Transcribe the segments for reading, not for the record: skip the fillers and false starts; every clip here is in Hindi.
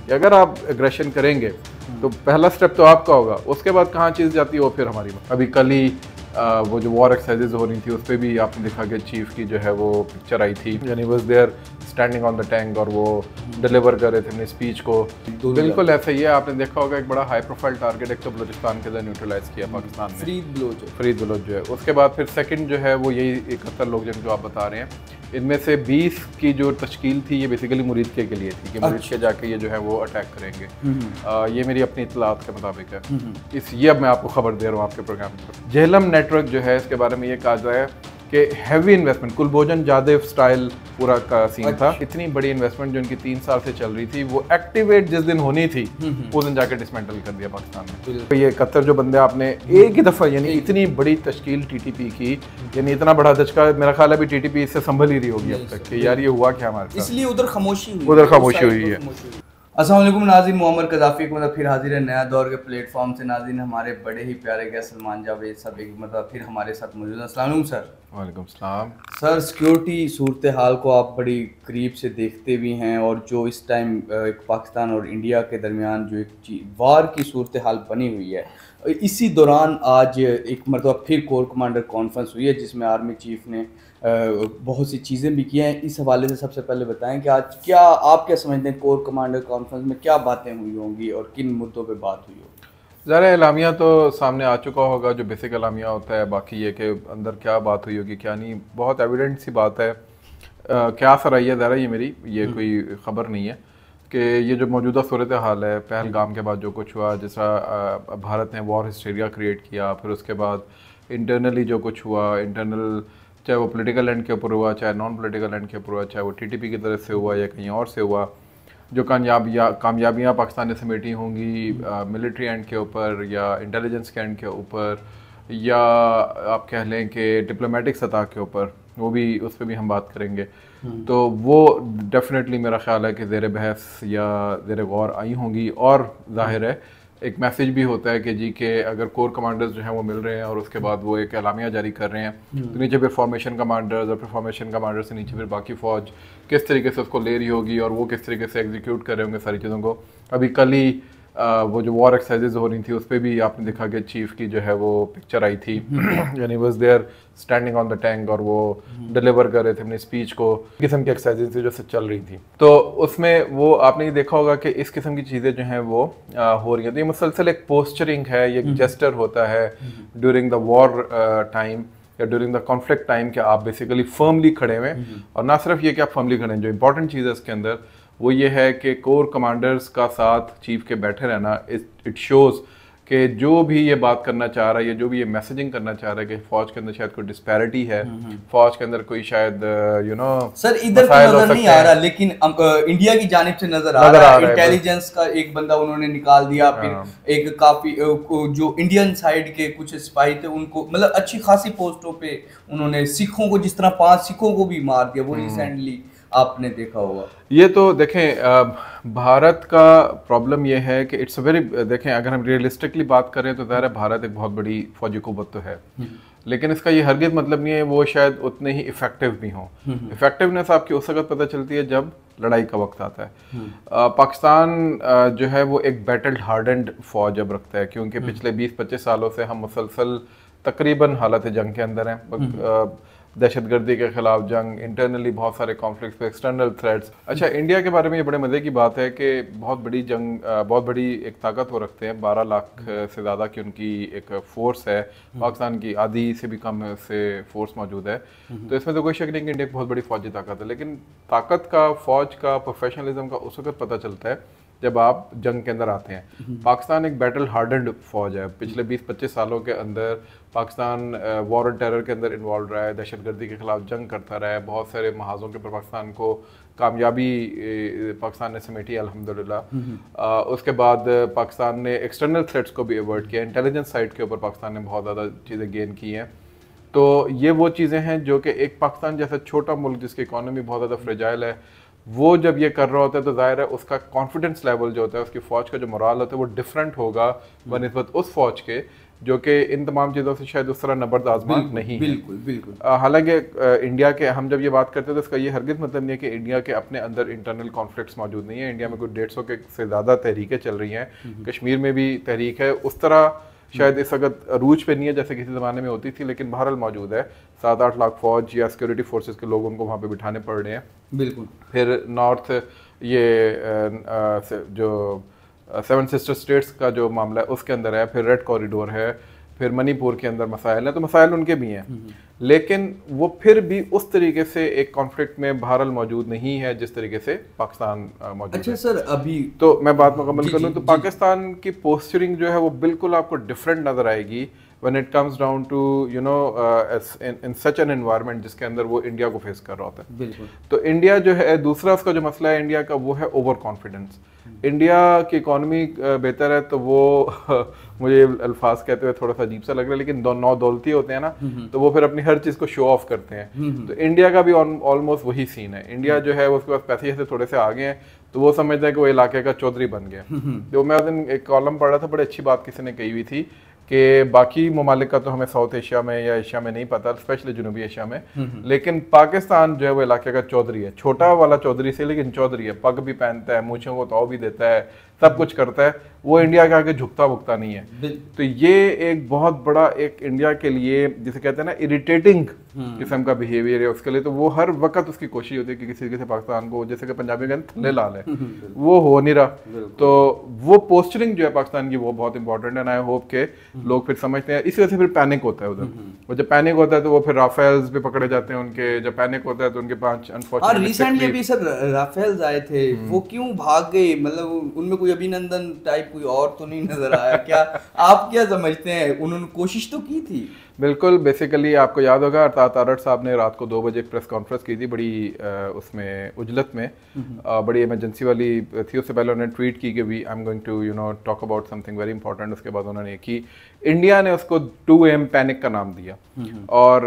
कि अगर आप एग्रेशन करेंगे तो पहला स्टेप तो आपका होगा, उसके बाद कहाँ चीज़ जाती है वो फिर हमारी। अभी कल ही वो जो वॉर एक्सरसाइजेज हो रही थी उस पर भी आपने देखा कि चीफ की जो है वो पिक्चर आई थी, यानी was there standing on the tank और वो डिलीवर कर रहे थे अपनी स्पीच को। बिल्कुल ऐसा ही है, आपने देखा होगा एक बड़ा हाई प्रोफाइल टारगेट एक तो बलूचिस्तान के अंदर न्यूट्रलाइज किया पाकिस्तान ने, फरीद बलोच जो है। उसके बाद फिर सेकंड जो है वो यही 71 लोग जो आप बता रहे हैं, इनमें से 20 की जो तश्कील थी ये बेसिकली मुरीदके के लिए थी कि मुरीदके जाके ये जो है वो अटैक करेंगे। ये मेरी अपनी इतलात के मुताबिक है। ये अब मैं आपको खबर दे रहा हूँ आपके प्रोग्राम पर। जेहलम नेटवर्क जो है इसके बारे में ये कहा जाए कि हैवी इन्वेस्टमेंट, कुलभोजन जादेव स्टाइल पूरा का सीन था। इतनी बड़ी इन्वेस्टमेंट जो इनकी 3 साल से चल रही थी वो एक्टिवेट जिस दिन होनी थी उस दिन जाके डिसमेंटल कर दिया पाकिस्तान ने। तो ये 71 जो बंदे आपने एक ही दफ़ा, यानी इतनी बड़ी तश्कील टीटीपी की, यानी इतना बड़ा धचका मेरा ख्याल है अभी टीटीपी इससे संभल ही रही होगी अब तक कि यार ये हुआ क्या हमारे साथ, इसलिए उधर खामोशी हुई है। अस्सलाम वालेकुम नाज़रीन, मोहम्मद कज़ाफ़ी को मतलब फिर हाजिर है नया दौर के प्लेटफॉर्म से। नाज़रीन हमारे बड़े ही प्यारे गेस्ट सलमान जावेद साहब एक मतलब फिर हमारे साथ मौजूद हैं। अस्सलाम वालेकुम सर। वालेकुम सलाम सर, सिक्योरिटी सूरत हाल को आप बड़ी करीब से देखते भी हैं और जो इस टाइम एक पाकिस्तान और इंडिया के दरमियान जो एक वार की सूरत हाल बनी हुई है, इसी दौरान आज एक मतलब फिर कोर कमांडर कॉन्फ्रेंस हुई है जिसमें आर्मी चीफ ने बहुत सी चीज़ें भी की हैं। इस हवाले से सबसे पहले बताएं कि आज क्या आप क्या समझते हैं, कोर कमांडर कॉन्फ्रेंस में क्या बातें हुई होंगी और किन मुद्दों पे बात हुई होगी? ज़रा एलामिया तो सामने आ चुका होगा, जो बेसिक एलामिया होता है, बाकी ये कि अंदर क्या बात हुई होगी क्या नहीं, बहुत एविडेंट सी बात है। क्या सर आई है ज़रा, ये मेरी ये कोई ख़बर नहीं है कि ये जो मौजूदा सूरत हाल है पहलगाम के बाद जो कुछ हुआ, जिस तरह भारत ने वॉर हिस्टेरिया क्रिएट किया, फिर उसके बाद इंटरनली जो कुछ हुआ, इंटरनल चाहे वो पॉलिटिकल एंड के ऊपर हुआ, चाहे नॉन पॉलिटिकल एंड के ऊपर हुआ, चाहे वो टीटीपी की तरफ से हुआ या कहीं और से हुआ, जो कामयाबियाँ पाकिस्तान ने समेटी होंगी मिलिट्री एंड के ऊपर या इंटेलिजेंस के एंड के ऊपर या आप कह लें कि डिप्लोमेटिक सतह के ऊपर, वो भी उस पर भी हम बात करेंगे। तो वो डेफिनेटली मेरा ख्याल है कि ज़ेर बहस या ज़ेर गौर आई होंगी। और जाहिर है एक मैसेज भी होता है कि जी के अगर कोर कमांडर्स जो हैं वो मिल रहे हैं और उसके बाद वो एक एलामिया जारी कर रहे हैं तो नीचे फिर फॉर्मेशन कमांडर्स और फिर फॉर्मेशन कमांडर से नीचे फिर बाकी फ़ौज किस तरीके से उसको ले रही होगी और वो किस तरीके से एग्जीक्यूट कर रहे होंगे सारी चीज़ों को। अभी कल ही वो जो वॉर एक्सरसाइजेज हो रही थी उस पर भी आपने देखा कि चीफ की जो है वो पिक्चर आई थी, यानी was there standing on the tank और वो डिलीवर कर रहे थे अपनी स्पीच को। किस्म की एक्सरसाइजेज थी जो चल रही थी, तो उसमें वो आपने ये देखा होगा कि इस किस्म की चीज़ें जो हैं वो हो रही हैं। तो ये मुसलसल एक पोस्चरिंग है, ये एक जेस्टर होता है ड्यूरिंग द वॉर टाइम या ड्यूरिंग द कॉन्फ्लिक्ट टाइम कि आप बेसिकली फर्मली खड़े हुए। और ना सिर्फ ये कि आप फर्मली खड़े हैं, जो इंपॉर्टेंट चीज़ है इसके अंदर वो ये है कि कोर कमांडर्स का साथ चीफ के बैठे रहना, इट शोज़ कि जो भी ये बात करना चाह रहा है या जो भी ये मैसेजिंग करना चाह रहा है कि फौज के अंदर शायद कोई डिस्पैरिटी है, फौज के अंदर कोई शायद यू नो सर इधर तो नजर नहीं आ रहा, लेकिन इंडिया की जानिब से नजर आ रहा है। इंटेलिजेंस का एक बंदा उन्होंने निकाल दिया, फिर एक काफी जो इंडियन साइड के कुछ सिपाही थे उनको मतलब अच्छी खासी पोस्टों पे उन्होंने सिखों को, जिस तरह 5 सिखों को भी मार दिया, वो रिसेंटली आपने देखा होगा। ये तो देखें भारत का प्रॉब्लम ये है कि इट्स वेरी, देखें अगर हम रियलिस्टिकली बात करें तो ज़ाहिर है भारत एक बहुत बड़ी फौजी कुव्वत तो है, लेकिन इसका ये हरगिज़ मतलब नहीं है वो शायद उतने ही इफ़ेक्टिव भी हों। इफ़ेक्टिवनेस आपकी उस वक्त पता चलती है जब लड़ाई का वक्त आता है। पाकिस्तान जो है वो एक बैटल हार्डेंड फौज अब रखता है, क्योंकि पिछले 20-25 सालों से हम मुसलसल तकरीबन हालत जंग के अंदर हैं। दहशतगर्दी के खिलाफ जंग, इंटरनली बहुत सारे कॉन्फ्लिक्ट्स, एक्सटर्नल थ्रेट्स। अच्छा, इंडिया के बारे में ये बड़े मज़े की बात है कि बहुत बड़ी जंग, बहुत बड़ी एक ताकत वो रखते हैं, 12 लाख से ज़्यादा की उनकी एक फ़ोर्स है, पाकिस्तान की आधी से भी कम से फोर्स मौजूद है। तो इसमें तो कोई शक नहीं कि इंडिया की बहुत बड़ी फौजी ताकत है, लेकिन ताकत का, फौज का, प्रोफेशनलिज्म का उस वक्त पता चलता है जब आप जंग के अंदर आते हैं। पाकिस्तान एक बैटल हार्डेंड फौज है। पिछले 20-25 सालों के अंदर पाकिस्तान वॉर एंड टेरर के अंदर इन्वॉल्व रहा है, दहशतगर्दी के खिलाफ जंग करता रहा है, बहुत सारे महाजों के ऊपर पाकिस्तान को कामयाबी पाकिस्तान ने समेटी अल्हम्दुलिल्लाह। उसके बाद पाकिस्तान ने एक्सटर्नल थ्रेट्स को भी अवॉइड किया, इंटेलिजेंस साइड के ऊपर पाकिस्तान ने बहुत ज़्यादा चीज़ें गेन की हैं। तो ये वो चीज़ें हैं जो कि एक पाकिस्तान जैसा छोटा मुल्क जिसकी इकॉनमी बहुत ज़्यादा फ्रेजाइल है, वो जब ये कर रहा होता है तो जाहिर है उसका कॉन्फिडेंस लेवल जो होता है, उसकी फ़ौज का जो मोराल होता है वो डिफरेंट होगा बनिस्बत उस फौज के जो कि इन तमाम चीज़ों से शायद उस तरह नबर्द आजमान नहीं है। बिल्कुल बिल्कुल। हालांकि इंडिया के हम जब ये बात करते हैं तो इसका ये हरगिज़ मतलब नहीं है कि इंडिया के अपने अंदर इंटरनल कॉन्फ्लिक्ट्स मौजूद नहीं है। इंडिया में कुछ 150 के से ज़्यादा तहरीकें चल रही हैं, कश्मीर में भी तहरीक है, उस तरह शायद इस वक्त अरूज पे नहीं है जैसे किसी ज़माने में होती थी, लेकिन बहरहाल मौजूद है। 7-8 लाख फौज या सिक्योरिटी फोर्सेस के लोग उनको वहाँ पे बिठाने पड़ रहे हैं। बिल्कुल। फिर नॉर्थ ये जो 7 सिस्टर स्टेट्स का जो मामला है उसके अंदर है, फिर रेड कॉरिडोर है, फिर मणिपुर के अंदर मसाइल हैं, तो मसाइल उनके भी हैं, लेकिन वो फिर भी उस तरीके से एक कॉन्फ्लिक्ट में बहरहाल मौजूद नहीं है जिस तरीके से पाकिस्तान मौजूद अच्छा है। सर, अभी तो मैं बात मुकम्मल कर लूँ तो पाकिस्तान की पोस्चरिंग जो है वो बिल्कुल आपको डिफरेंट नज़र आएगी when it comes down to you know in such an environment जिसके अंदर वो इंडिया को फेस कर रहा होता है। बिल्कुल। तो इंडिया जो है, दूसरा उसका जो मसला है इंडिया का वो है ओवर कॉन्फिडेंस। इंडिया की इकॉनमी बेहतर है तो वो मुझे अल्फाज कहते हुए थोड़ा सा अजीब सा लग रहा है, लेकिन नौ दौलती होते हैं ना, तो वो फिर अपनी हर चीज़ को शो ऑफ करते हैं। तो इंडिया का भी ऑलमोस्ट वही सीन है। इंडिया जो है उसके पास पैसे से थोड़े से आगे हैं, तो वो समझता है कि वो इलाके का चौधरी बन गया। तो मैं उस दिन एक कॉलम पढ़ रहा था, बड़ी अच्छी बात किसी ने कही हुई थी कि बाकी ममालिक का तो हमें साउथ एशिया में या एशिया में नहीं पता, स्पेशली जनूबी एशिया में, लेकिन पाकिस्तान जो है वो इलाके का चौधरी है, छोटा वाला चौधरी से, लेकिन चौधरी है, पग भी पहनता है, मूछों को ताव भी देता है, सब कुछ करता है, वो इंडिया के आगे झुकता भुकता नहीं है। तो ये एक बहुत बड़ा एक इंडिया के लिए जिसे कहते हैं ना इरिटेटिंग किस्म का बिहेवियर है उसके लिए। तो वो हर वक्त उसकी कोशिश होती है कि किसी तरीके से पाकिस्तान को, जैसे कि पंजाबी में थल्ले लाल है, वो हो नहीं रहा। तो वो पोस्चरिंग जो है पाकिस्तान की वो बहुत इंपॉर्टेंट है, आई होप के लोग फिर समझते हैं। इसी वजह से फिर पैनिक होता है उधर, और जब पैनिक होता है तो वो फिर राफेल्स पे पकड़े जाते हैं उनके, जब पैनिक होता है तो उनके 5 अनफॉर्चुनेट रिसेंटली भी सर राफेल्स आए थे, वो क्यों भाग गए? मतलब उनमें कोई अभिनंदन टाइप कोई और तो नहीं नजर आया क्या? आप क्या समझते हैं? उन्होंने कोशिश तो की थी। बिल्कुल, बेसिकली आपको याद होगा अरताद तारड़ साहब ने रात को 2 बजे एक प्रेस कॉन्फ्रेंस की थी, बड़ी उसमें उजलत में, बड़ी इमरजेंसी वाली थी। उससे पहले उन्होंने ट्वीट की कि we I am going to talk about something very important. उसके बाद उन्होंने कि इंडिया ने उसको 2 AM पैनिक का नाम दिया और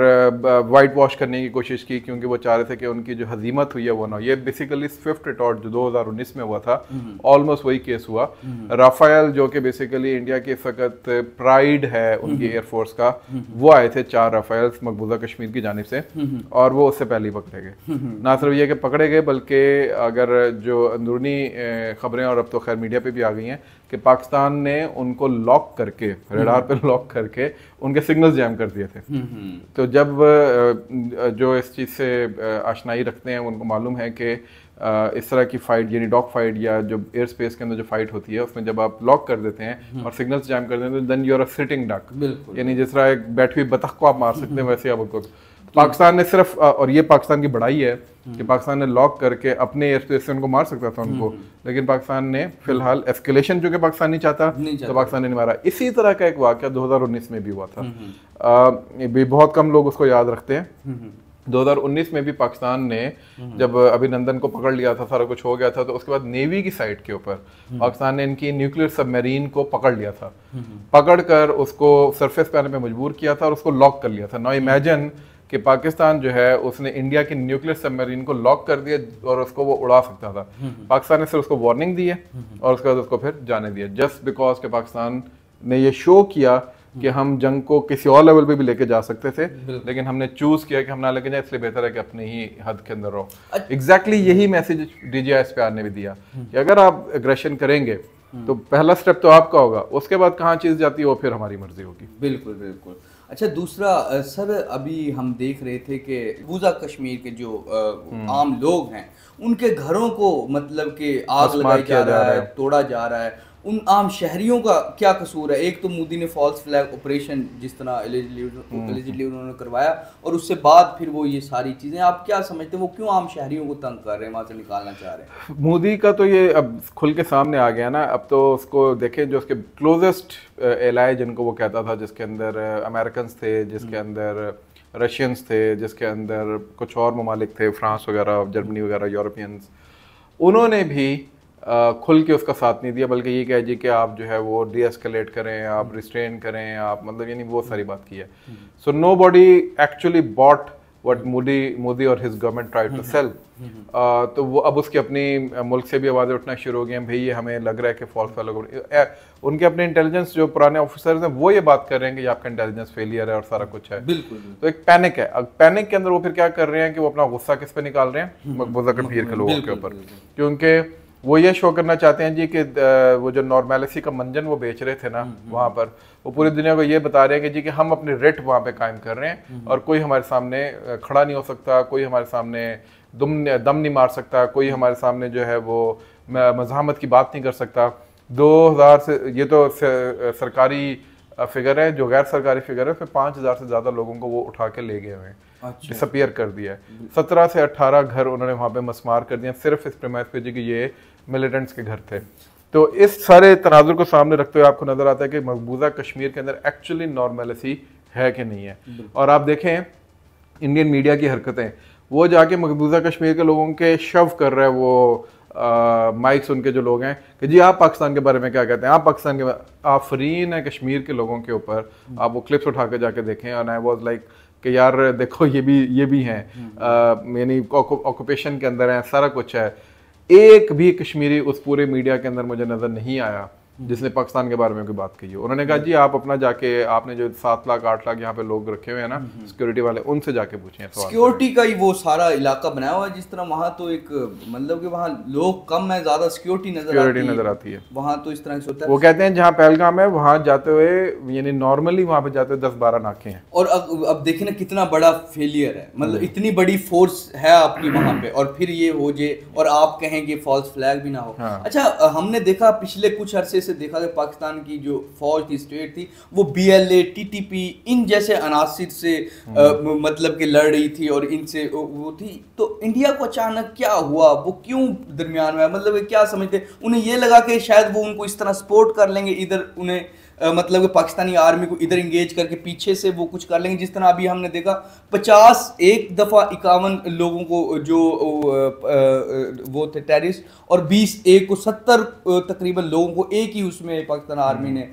वाइट वॉश करने की कोशिश की, क्योंकि वो चाह रहे थे कि उनकी जो हजीमत हुई है वो ना हो। ये बेसिकली स्विफ्ट रिटॉर्ट जो 2019 में हुआ था, ऑलमोस्ट वही केस हुआ। राफेल जो कि बेसिकली इंडिया के इस वक्त प्राइड है उनकी एयरफोर्स का, वो आए थे 4 राफेल्स मकबूजा कश्मीर की जानिब से, और वो उससे पहले ही पकड़े गए। ना सिर्फ ये कि पकड़े गए, बल्कि अगर जो अंदरूनी खबरें और अब तो खैर मीडिया पे भी आ गई हैं कि पाकिस्तान ने उनको लॉक करके, रेडार पे लॉक करके उनके सिग्नल्स जैम कर दिए थे। तो जब जो इस चीज़ से आशनाई रखते हैं उनको मालूम है कि इस तरह की फाइट, यानी डॉग फाइट या जो एयर स्पेस के अंदर जो फाइट होती है उसमें जब आप लॉक कर देते हैं और सिग्नल्स जैम कर देते हैं, then you are a sitting duck, यानी जिस तरह एक बैठी हुई बतख को आप मार सकते हैं वैसे आप उनको। पाकिस्तान ने सिर्फ, और ये पाकिस्तान की बड़ाई है कि पाकिस्तान ने लॉक करके अपने एयर स्पेस से उनको मार सकता था उनको, लेकिन पाकिस्तान ने फिलहाल एस्केलेशन जो कि पाकिस्तान नहीं चाहता, तो पाकिस्तान ने नहीं मारा। इसी तरह का एक वाक़या 2019 में भी हुआ था, भी बहुत कम लोग उसको याद रखते हैं। 2019 में भी पाकिस्तान ने जब अभिनंदन को पकड़ लिया था, सारा कुछ हो गया था, तो उसके बाद नेवी की साइड के ऊपर पाकिस्तान ने इनकी न्यूक्लियर सबमरीन को पकड़ लिया था, पकड़कर उसको सरफेस पे आने पे मजबूर किया था और उसको लॉक कर लिया था। नाउ इमेजिन कि पाकिस्तान जो है उसने इंडिया की न्यूक्लियर सबमरीन को लॉक कर दिया और उसको वो उड़ा सकता था। पाकिस्तान ने सिर्फ उसको वार्निंग दी है और उसके बाद उसको फिर जाने दिया, जस्ट बिकॉज के पाकिस्तान ने ये शो किया कि हम जंग को किसी और लेवल पे भी लेके जा सकते थे, लेकिन हमने चूज किया कि हम ना लेके जाए, इसलिए बेहतर है कि अपने ही हद के अंदर रहो। एग्जैक्टली यही मैसेज DGISPR ने भी दिया कि अगर आप एग्रेशन करेंगे तो पहला स्टेप तो आपका होगा, उसके बाद कहाँ चीज जाती है वो फिर हमारी मर्जी होगी। बिल्कुल बिल्कुल। अच्छा, दूसरा सर, अभी हम देख रहे थे कि मकबूजा कश्मीर के जो आम लोग हैं उनके घरों को मतलब कि आग लगाई जा रहा है, तोड़ा जा रहा है। उन आम शहरियों का क्या कसूर है? एक तो मोदी ने फॉल्स फ्लैग ऑपरेशन जिस तरह एलिजिडली उन्होंने करवाया, और उससे बाद फिर वो ये सारी चीज़ें, आप क्या समझते हैं वो क्यों आम शहरियों को तंग कर रहे हैं, वहाँ से निकालना चाह रहे हैं? मोदी का तो ये अब खुल के सामने आ गया ना। अब तो उसको देखें, जो उसके क्लोजेस्ट एलाय जिनको वो कहता था, जिसके अंदर अमेरिकन थे, जिसके अंदर रशियंस थे, जिसके अंदर कुछ और ममालिक थे, फ्रांस वगैरह, जर्मनी वगैरह, यूरोपियंस, उन्होंने भी खुल के उसका साथ नहीं दिया, बल्कि ये कह जी कि आप जो है वो डीएस्केलेट करें, आप रिस्ट्रेन करें, आप मतलब यानी वो सारी बात की है। So nobody actually bought what Modi और his government try to sell. तो वो अब उसकी अपनी मुल्क से भी आवाज़ें उठना शुरू हो गई हैं, भाई ये हमें लग रहा है कि फॉल्स फॉलो, उनके अपने इंटेलिजेंस जो पुराने ऑफिसर्स हैं वो ये बात कर रहे हैं कि आपका इंटेलिजेंस फेलियर है और सारा कुछ है। बिल्कुल। तो एक पैनिक है। अब पैनिक के अंदर वो फिर क्या कर रहे हैं कि वो अपना गुस्सा किस पे निकाल रहे हैं, मकबूजा कश्मीर के लोगों के ऊपर, क्योंकि वो ये शो करना चाहते हैं जी कि वो जो नॉर्मेलिटी का मंजन वो बेच रहे थे ना वहाँ पर, वो पूरी दुनिया को ये बता रहे हैं कि जी कि हम अपने रेट वहाँ पे कायम कर रहे हैं और कोई हमारे सामने खड़ा नहीं हो सकता, कोई हमारे सामने दम नहीं मार सकता, कोई हमारे सामने जो है वो मज़ाहमत की बात नहीं कर सकता। 2000 से, ये तो सरकारी फिगर है, जो गैर सरकारी फिगर है उसमें 5000 से ज़्यादा लोगों को वो उठा के ले गए हुए हैं, डिसअपियर कर दिया है। 17 से 18 घर उन्होंने वहाँ पे मस्मार कर दिया सिर्फ इस प्रेमाइस पे जी कि ये मिलिटेंट्स के घर थे। तो इस सारे तनाजुर को सामने रखते हुए आपको नजर आता है कि मकबूजा कश्मीर के अंदर एक्चुअली नॉर्मेलिटी है कि नहीं है। और आप देखें इंडियन मीडिया की हरकतें, वो जाके मकबूजा कश्मीर के लोगों के शव कर रहा है वो माइक्स उनके जो लोग हैं कि जी आप पाकिस्तान के बारे में क्या कहते हैं, आप पाकिस्तान के आफरीन है कश्मीर के लोगों के ऊपर। आप वो क्लिप्स उठा के जाके देखें और आई वाज लाइक कि यार देखो ये भी हैं, यानी ऑक्यूपेशन के अंदर है, सारा कुछ है। एक भी कश्मीरी उस पूरे मीडिया के अंदर मुझे नजर नहीं आया जिसने पाकिस्तान के बारे में कोई बात कही हो। उन्होंने कहा जी आप अपना जाके, आपने जो 7 लाख 8 लाख यहाँ पे लोग रखे हुए हैं ना सिक्योरिटी वाले, उनसे जाके पूछें। सिक्योरिटी का ही वो सारा इलाका बनाया हुआ है जिस तरह, वहाँ तो एक मतलब कि वहाँ लोग कम है, ज्यादा सिक्योरिटी नजर आती है। वहाँ तो इस तरह से होता है। वो कहते हैं जहाँ पहलगाम है वहाँ जाते हुए, यानी नॉर्मली वहाँ पे जाते हुए 10-12 नाके हैं। और अब देखिए ना कितना बड़ा फेलियर है, मतलब इतनी बड़ी फोर्स है आपकी वहाँ पे और फिर ये हो जाए और आप कहें कि फॉल्स फ्लैग भी ना हो। अच्छा, हमने देखा पिछले कुछ अरसे से देखा कि पाकिस्तान की जो फौज थी, स्टेट थी, वो BLA, TTP इन जैसे अनासिर से मतलब कि लड़ रही थी और इनसे वो थी। तो इंडिया को अचानक क्या हुआ, वो क्यों दरमियान में, मतलब क्या समझते, उन्हें ये लगा कि शायद वो उनको इस तरह सपोर्ट कर लेंगे, इधर उन्हें मतलब कि पाकिस्तानी आर्मी को इधर इंगेज करके पीछे से वो कुछ कर लेंगे, जिस तरह अभी हमने देखा 51 दफ़ा 51 लोगों को जो वो थे टेररिस्ट, और 20 को 70 तकरीबन लोगों को एक ही उसमें पाकिस्तान आर्मी ने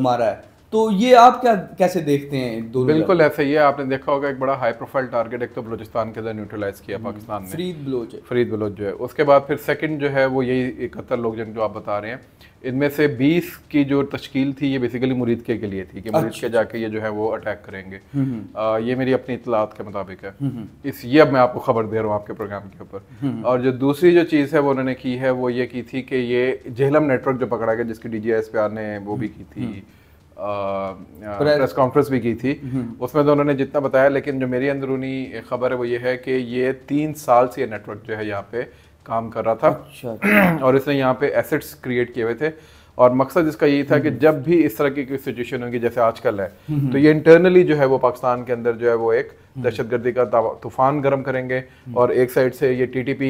मारा है। तो ये आप कैसे देखते हैं? बिल्कुल ऐसा ही है। आपने देखा होगा एक बड़ा हाई प्रोफाइल टारगेट एक तो बलूचिस्तान के अंदर न्यूट्रलाइज किया पाकिस्तान ने, फरीद बलोच जो है। उसके बाद फिर सेकंड जो है वो यही 71 लोग जो आप बता रहे हैं, इनमें से 20 की जो तश्कील थी ये बेसिकली मुरीदके के लिए थी कि मुरीदके जाके ये जो है वो अटैक करेंगे। ये मेरी अपनी इतलात के मुताबिक है। ये अब मैं आपको खबर दे रहा हूँ आपके प्रोग्राम के ऊपर। और जो दूसरी जो चीज़ है वो उन्होंने की है वो ये की थी कि ये जेहलम नेटवर्क जो पकड़ा गया, जिसकी DGISPR ने वो भी की थी, प्रेस कॉन्फ्रेंस भी की थी, उसमें तो उन्होंने जितना बताया। लेकिन जो मेरी अंदरूनी खबर है वो ये है कि ये 3 साल से ये नेटवर्क जो है यहाँ पे काम कर रहा था। अच्छा। और इसने यहाँ पे एसेट्स क्रिएट किए हुए थे और मकसद इसका यही था कि जब भी इस तरह की कोई सिचुएशन होगी जैसे आजकल है, तो ये इंटरनली जो है वो पाकिस्तान के अंदर जो है वो एक दहशतगर्दी का तूफान गर्म करेंगे। और एक साइड से ये TTP,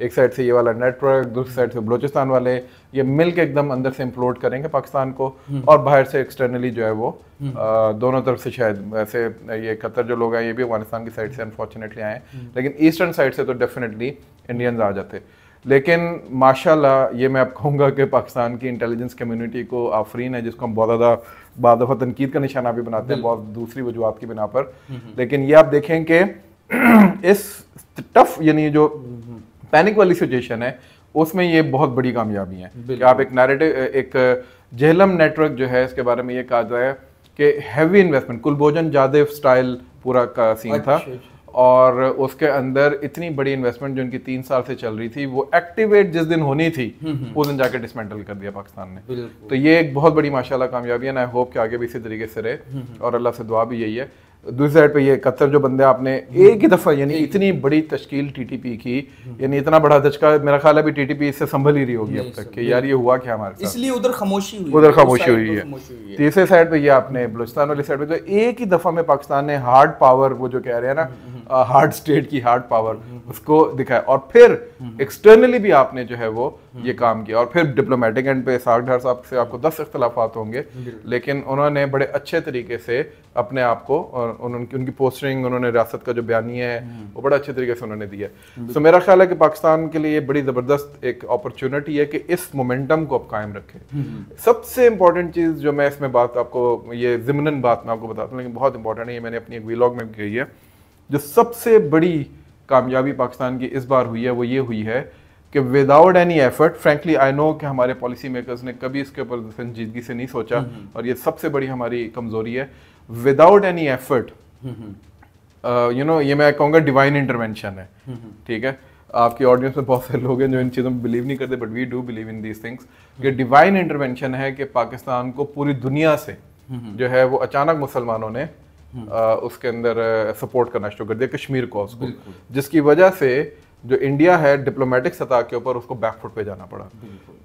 एक साइड से ये वाला नेटवर्क, दूसरी साइड से बलूचिस्तान वाले, ये मिल के एकदम अंदर से इम्प्लोड करेंगे पाकिस्तान को, और बाहर से एक्सटर्नली जो है वो दोनों तरफ से, शायद वैसे ये कतर जो लोग हैं ये भी अफगानिस्तान की साइड से अनफॉर्चुनेटली आए, लेकिन ईस्टर्न साइड से तो डेफिनेटली इंडियंस आ जाते। लेकिन माशाल्लाह ये मैं आप कहूँगा कि पाकिस्तान की इंटेलिजेंस कम्युनिटी को आफरीन है, जिसको हम बहुत ज़्यादा बाद दफ़ा तनकीद का निशाना भी बनाते हैं बहुत दूसरी वजूहत की बिना पर। लेकिन ये आप देखें कि इस टफ, यानी जो पैनिक वाली सिचुएशन है उसमें ये बहुत बड़ी कामयाबी है कि आप एक नैरेटिव, एक जेहलम नेटवर्क जो है इसके बारे में ये कहा जाए कि हैवी इन्वेस्टमेंट, कुलभोजन जादेव स्टाइल पूरा का सीन था। और उसके अंदर इतनी बड़ी इन्वेस्टमेंट जो उनकी 3 साल से चल रही थी, वो एक्टिवेट जिस दिन होनी थी उस दिन जाके डिसमेंटल कर दिया पाकिस्तान ने। तो ये एक बहुत बड़ी माशाल्लाह कामयाबी है। आई होप कि आगे भी इसी तरीके से रहे और अल्लाह से दुआ भी यही है। दूसरी साइड पे ये कतर जो बंदे आपने एक ही दफा, यानी इतनी बड़ी तश्कील TTP की, यानी इतना बड़ा धचका, मेरा ख्याल है भी TTP इससे संभल ही रही होगी अब तक कि यार ये हुआ क्या हमारे साथ, इसलिए उधर खामोशी हुई है। तीसरे साइड पे ये आपने बलूचिस्तान वाली साइड पे तो एक ही दफा में पाकिस्तान ने हार्ड पावर, वो जो कह रहे हैं ना हार्ड स्टेट की हार्ड पावर, उसको दिखाया। और फिर एक्सटर्नली भी आपने जो है वो ये काम किया। और फिर डिप्लोमेटिक एंड पे साग डार साहब से आपको 10 इख्तलाफात होंगे, लेकिन उन्होंने बड़े अच्छे तरीके से अपने आप को, और उनकी पोस्टिंग, उन्होंने रियासत का जो बयानिया है वो बड़ा अच्छे तरीके से उन्होंने दिया। तो मेरा ख्याल है कि पाकिस्तान के लिए बड़ी ज़बरदस्त एक अपॉर्चुनिटी है कि इस मोमेंटम को अब कायम रखें। सबसे इंपॉर्टेंट चीज़ जो मैं इसमें बात आपको, ये ज़िमनन बात मैं आपको बताता हूँ लेकिन बहुत इंपॉर्टेंट है, ये मैंने अपनी एक व्लॉग में भी कही है जो सबसे बड़ी कामयाबी पाकिस्तान की इस बार हुई है वो ये हुई है कि without any effort, frankly I know कि हमारे पॉलिसी मेकर्स ने कभी इसके ऊपर संजीदगी से नहीं सोचा, और ये सबसे बड़ी हमारी कमजोरी है। Without any effort, you know, ये मैं कहूँगा डिवाइन इंटरवेंशन है, ठीक है। आपकी ऑडियंस में बहुत सारे लोग हैं जो इन चीज़ों में बिलीव नहीं करते, but we do believe in these things. ये डिवाइन इंटरवेंशन है कि पाकिस्तान को पूरी दुनिया से जो है वो अचानक मुसलमानों ने उसके अंदर सपोर्ट करना शुरू कर दिया कश्मीर कॉज को, जिसकी वजह से जो इंडिया है डिप्लोमेटिक सतह के ऊपर उसको बैकफुट पे जाना पड़ा।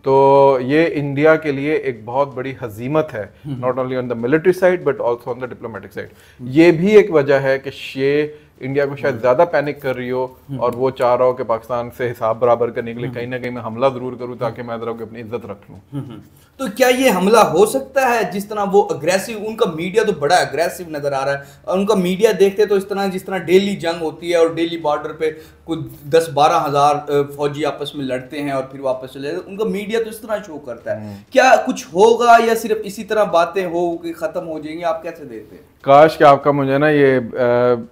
तो ये इंडिया के लिए एक बहुत बड़ी हजीमत है, not only on the military side but also on the diplomatic side. ये भी एक वजह है कि ये इंडिया को शायद ज्यादा पैनिक कर रही हो और वो चाह रहा हो कि पाकिस्तान से हिसाब बराबर करने के लिए कहीं ना कहीं मैं हमला जरूर करूं ताकि मैं जरा अपनी इज्जत रख लूं। तो क्या ये हमला हो सकता है? जिस तरह वो अग्रेसिव, उनका मीडिया तो बड़ा अग्रेसिव नजर आ रहा है, और उनका मीडिया देखते तो इस तरह जिस तरह डेली जंग होती है और डेली बॉर्डर पे कुछ 10-12 हज़ार फौजी आपस में लड़ते हैं और फिर वापस चले जाते हैं, उनका मीडिया तो इस तरह शो करता है। क्या कुछ होगा या सिर्फ इसी तरह बातें हो कि खत्म हो जाएंगी? आप कैसे देखते हैं? काश कि आपका मुझे ना ये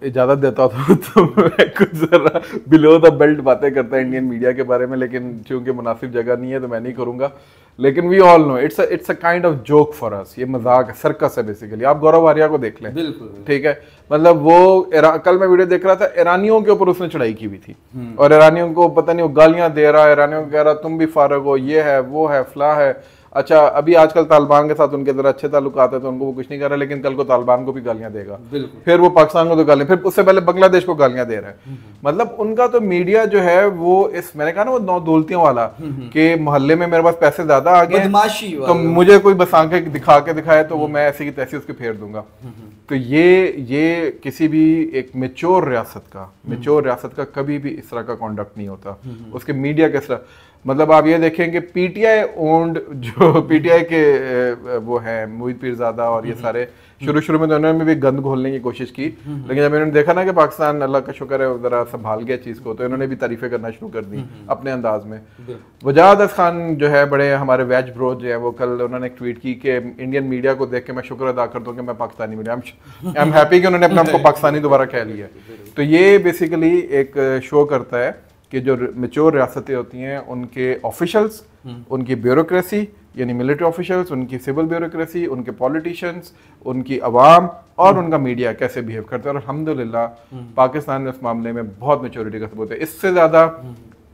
इजाजत देता तो मैं कुछ जरा बिलो द बेल्ट बातें करता इंडियन मीडिया के बारे में, लेकिन चूंकि मुनासिब जगह नहीं है तो मैं नहीं करूंगा। लेकिन we all know it's a kind of joke for us, ये मजाक है, सर्कस है बेसिकली। आप गौरव आर्या को देख लें, बिल्कुल ठीक है, मतलब वो कल मैं वीडियो देख रहा था, ईरानियों के ऊपर उसने चढ़ाई की हुई थी और ईरानियों को पता नहीं वो गालियां दे रहा है, ईरानियों को कह रहा तुम भी फारग हो, ये है वो है फला है। अच्छा, अभी आजकल तालिबान के साथ उनके जरा अच्छे ताल्लुकात है तो उनको वो कुछ नहीं कर रहा, लेकिन कल को तालिबान को भी गालियां देगा, फिर वो पाकिस्तान को तो गालियां, फिर उससे पहले बांग्लादेश को गालियां दे रहा है। मतलब उनका तो मीडिया जो है वो मैंने कहा ना वो नौ दौलतियों वाला, कि मोहल्ले में मेरे पास पैसे ज्यादा आ गए तो मुझे कोई बस आंखें दिखा के दिखाए तो वो मैं ऐसी की तैसी उसके फेर दूंगा। तो ये किसी भी एक मेच्योर रियासत का कभी भी इस तरह का कॉन्डक्ट नहीं होता, उसके मीडिया के इस तरह। मतलब आप ये देखेंगे पीटीआई ओन्ड, जो पीटीआई के वो है मोहित पीरजादा और ये सारे, शुरू में तो उन्होंने भी गंद घोलने की कोशिश की, लेकिन जब इन्होंने देखा ना कि पाकिस्तान अल्लाह का शुक्र है जरा संभाल गया चीज़ को, तो इन्होंने भी तारीफें करना शुरू कर दी अपने अंदाज में। वजाहत खान जो है बड़े हमारे वेज ब्रो जो है, वो कल उन्होंने एक ट्वीट की कि इंडियन मीडिया को देख के मैं शुक्र अदा करता हूँ कि मैं Pakistani media, I am happy कि उन्होंने अपने आप को पाकिस्तानी दोबारा कह लिया। तो ये बेसिकली एक शो करता है कि जो मेच्योर रियासतें होती हैं उनके ऑफिशल्स, उनकी ब्यूरोक्रेसी यानी मिलिट्री ऑफिशियल्स, उनकी सिविल ब्यूरोक्रेसी, उनके पॉलिटिशियंस, उनकी अवाम और उनका मीडिया कैसे बिहेव करता है। और अल्हम्दुलिल्लाह पाकिस्तान में इस मामले में बहुत मेच्योरिटी का सबूत है। इससे ज़्यादा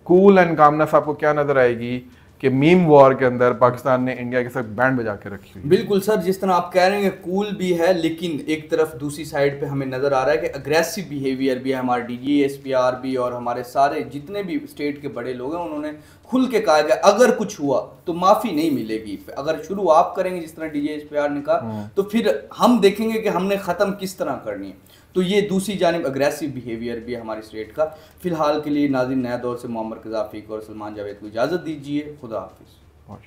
कूल एंड कामनेस आपको क्या नज़र आएगी कि मीम वॉर के अंदर पाकिस्तान ने इंडिया के साथ बैंड बजा के रखी हुई। बिल्कुल सर, जिस तरह आप कह रहे हैं कूल भी है, लेकिन एक तरफ दूसरी साइड पे हमें नज़र आ रहा है कि अग्रेसिव बिहेवियर भी है। हमारे डीजी एसपीआर भी और हमारे सारे जितने भी स्टेट के बड़े लोग हैं उन्होंने खुल के कहा कि अगर कुछ हुआ तो माफ़ी नहीं मिलेगी। अगर शुरू आप करेंगे जिस तरह डीजी एसपीआर ने कहा, तो फिर हम देखेंगे कि हमने ख़त्म किस तरह करनी है। तो ये दूसरी जानिब अग्रेसिव बिहेवियर भी है हमारी स्टेट का। फिलहाल के लिए नाज़रीन, नया दौर से मोहम्मद कज़ाफ़ी को और सलमान जावेद को इजाज़त दीजिए। खुदा हाफिज़।